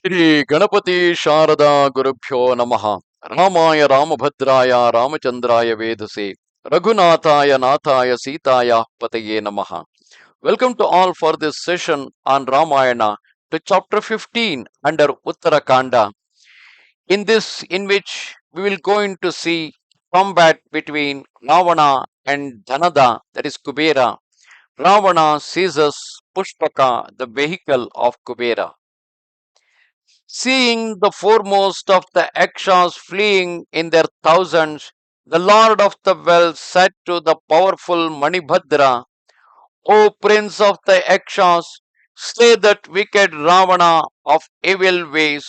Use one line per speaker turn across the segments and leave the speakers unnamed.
Shri Ganapati Sharada Gurubhyo Namaha Ramaya Ramabhadraya Ramachandraya Vedase Raghunathaya Nathaya Sitaya Pataye Namaha. Welcome to all for this session on Ramayana to chapter 15 under Uttara Kanda. In which we will going to see combat between Ravana and Dhanada, that is Kubera. Ravana seizes Pushpaka, the vehicle of Kubera. Seeing the foremost of the Yakshas fleeing in their thousands, the Lord of the Well said to the powerful Manibhadra, O Prince of the Yakshas, slay that wicked Ravana of evil ways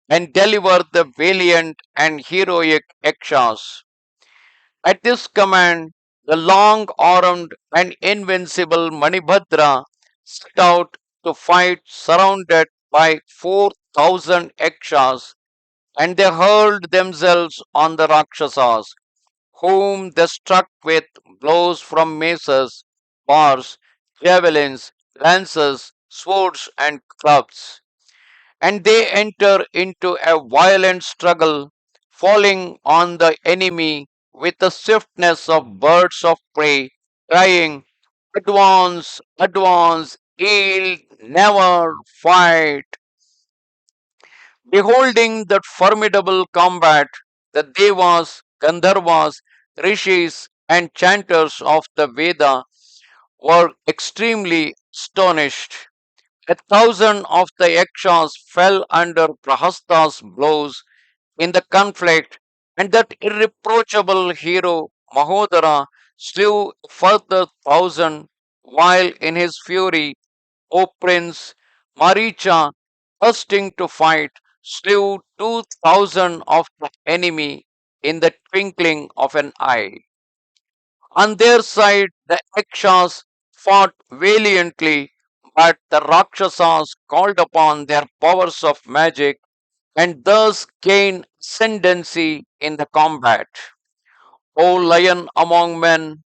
and deliver the valiant and heroic Yakshas. At this command, the long armed and invincible Manibhadra set out to fight surrounded by 4,000 Yakshas, and they hurled themselves on the Rakshasas, whom they struck with blows from maces, bars, javelins, lances, swords, and clubs. And they enter into a violent struggle, falling on the enemy with the swiftness of birds of prey, crying, Advance, advance, yield, never fight. Beholding that formidable combat, the Devas, Gandharvas, Rishis, and chanters of the Veda were extremely astonished. 1,000 of the Yakshas fell under Prahasta's blows in the conflict, and that irreproachable hero Mahodara slew a further 1,000, while in his fury, O Prince, Maricha, bursting to fight, slew 2,000 of the enemy in the twinkling of an eye. On their side, the Yakshas fought valiantly, but the Rakshasas called upon their powers of magic and thus gained ascendancy in the combat. O lion among men,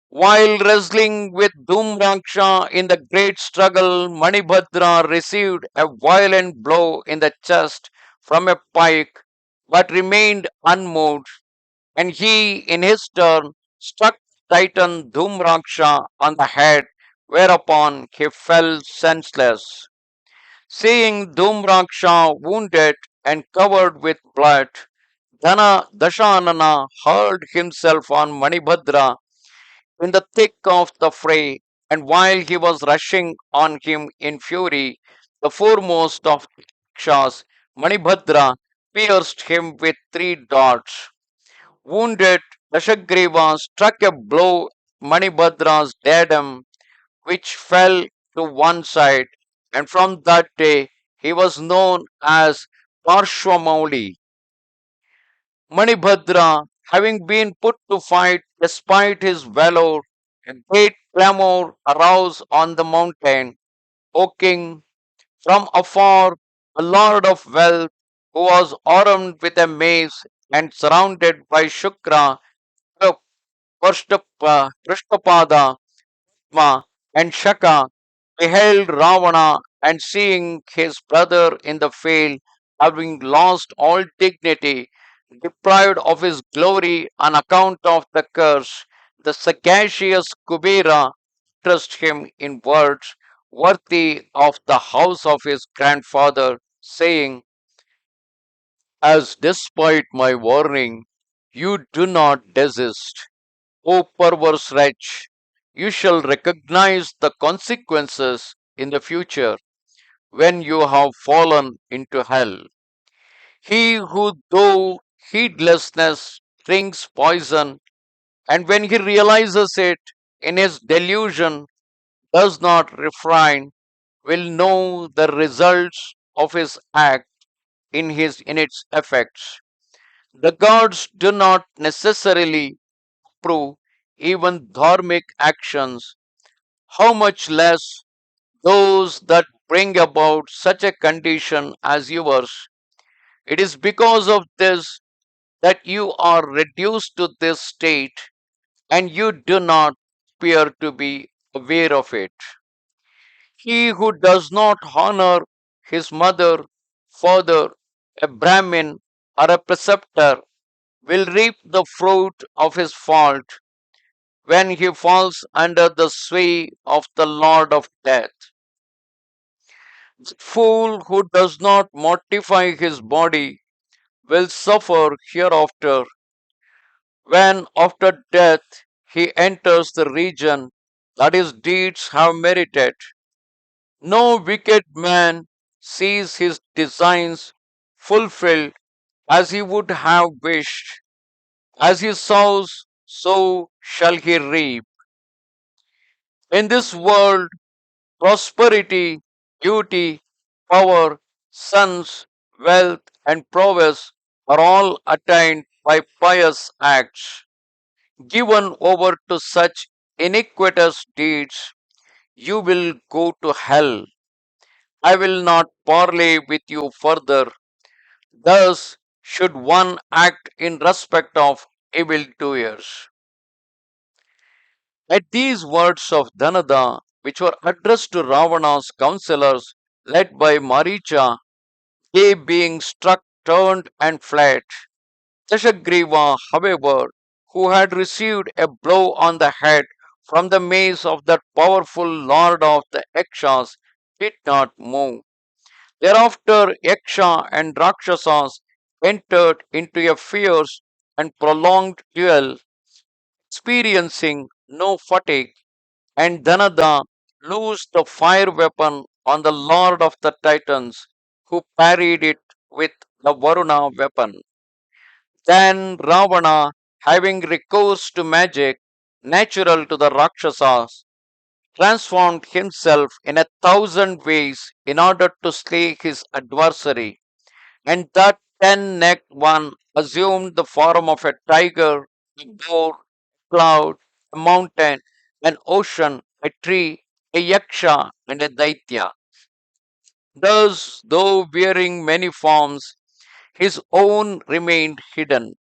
while wrestling with Dhumraksha in the great struggle, Manibhadra received a violent blow in the chest from a pike, but remained unmoved, and he, in his turn, struck Titan Dhumraksha on the head, whereupon he fell senseless. Seeing Dhumraksha wounded and covered with blood, Dashanana hurled himself on Manibhadra in the thick of the fray, and while he was rushing on him in fury, the foremost of Yakshas, Manibhadra, pierced him with 3 darts. Wounded, Dashagriva struck a blow at Manibhadra's diadem, which fell to one side, and from that day he was known as Parshvamauli. Manibhadra, having been put to fight despite his valor, a great clamor arose on the mountain. O king, from afar, a lord of wealth, who was armed with a mace and surrounded by Shukra, Prishtapada, and Shaka, beheld Ravana, and seeing his brother in the field, having lost all dignity, deprived of his glory on account of the curse, the sagacious Kubera addressed him in words worthy of the house of his grandfather, saying, As despite my warning, you do not desist, O perverse wretch, you shall recognize the consequences in the future when you have fallen into hell. He who, through heedlessness, drinks poison, and when he realizes it in his delusion, does not refrain, will know the results of his act in its effects. The gods do not necessarily approve even dharmic actions, how much less those that bring about such a condition as yours. It is because of this that you are reduced to this state, and you do not appear to be aware of it. He who does not honor his mother Further, a Brahmin or a preceptor will reap the fruit of his fault when he falls under the sway of the Lord of Death. The fool who does not mortify his body will suffer hereafter when after death he enters the region that his deeds have merited. No wicked man sees his designs fulfilled as he would have wished. As he sows, so shall he reap. In this world, prosperity, beauty, power, sons, wealth, and prowess are all attained by pious acts. Given over to such iniquitous deeds, you will go to hell. I will not parley with you further. Thus should one act in respect of evildoers. At these words of Dhanada, which were addressed to Ravana's counselors, led by Maricha, they being struck turned and fled. Dashagriva, however, who had received a blow on the head from the mace of that powerful lord of the Yakshas, did not move. Thereafter, Yaksha and Rakshasas entered into a fierce and prolonged duel, experiencing no fatigue, and Dhanada loosed the fire weapon on the lord of the Titans, who parried it with the Varuna weapon. Then Ravana, having recourse to magic natural to the Rakshasas, transformed himself in 1,000 ways in order to slay his adversary, and that ten-necked one assumed the form of a tiger, a boar, a cloud, a mountain, an ocean, a tree, a yaksha, and a daitya. Thus, though wearing many forms, his own remained hidden.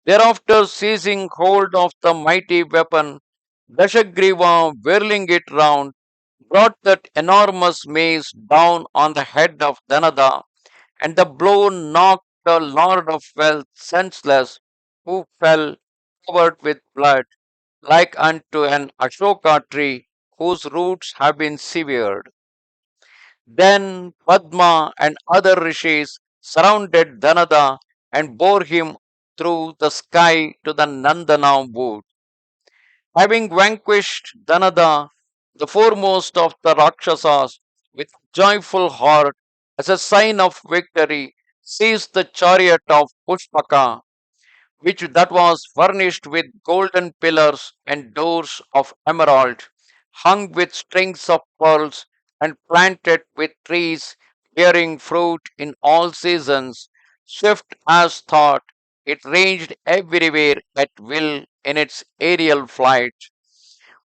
Thereafter, seizing hold of the mighty weapon, Dashagriva, whirling it round, brought that enormous mace down on the head of Dhanada, and the blow knocked the Lord of Wealth senseless, who fell covered with blood, like unto an Ashoka tree whose roots have been severed. Then Padma and other rishis surrounded Dhanada and bore him through the sky to the Nandana wood. Having vanquished Dhanada, the foremost of the Rakshasas, with joyful heart, as a sign of victory, seized the chariot of Pushpaka, which that was furnished with golden pillars and doors of emerald, hung with strings of pearls, and planted with trees bearing fruit in all seasons. Swift as thought, it ranged everywhere at will in its aerial flight,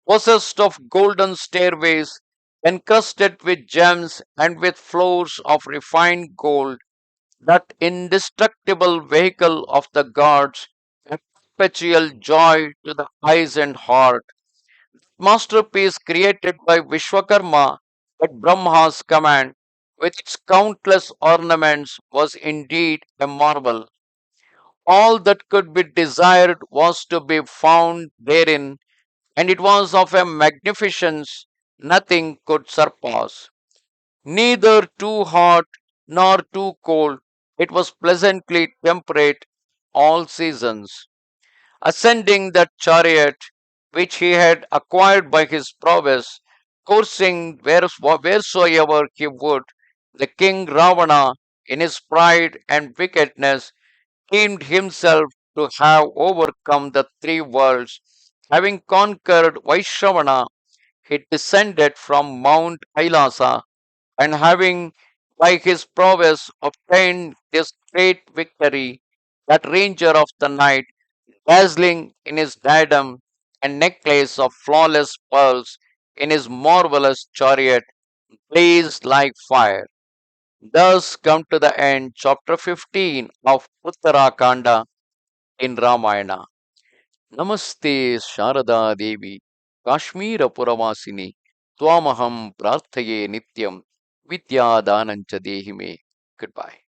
possessed of golden stairways encrusted with gems and with floors of refined gold, that indestructible vehicle of the gods, a perpetual joy to the eyes and heart. Masterpiece created by Vishwakarma at Brahma's command, with its countless ornaments, was indeed a marvel. All that could be desired was to be found therein, and it was of a magnificence nothing could surpass. Neither too hot nor too cold, it was pleasantly temperate all seasons. Ascending that chariot which he had acquired by his prowess, coursing wheresoever he would, the king Ravana, in his pride and wickedness, deemed himself to have overcome the three worlds. Having conquered Vaishravana, he descended from Mount Kailasa, and having by his prowess obtained this great victory, that ranger of the night, dazzling in his diadem and necklace of flawless pearls, in his marvelous chariot, blazed like fire. Thus come to the end chapter 15 of Uttara Kanda in Ramayana. Namaste Sharada Devi, Kashmira Puravasini, Twamaham Prarthaye Nityam, Vidya Danancha Dehime. Goodbye.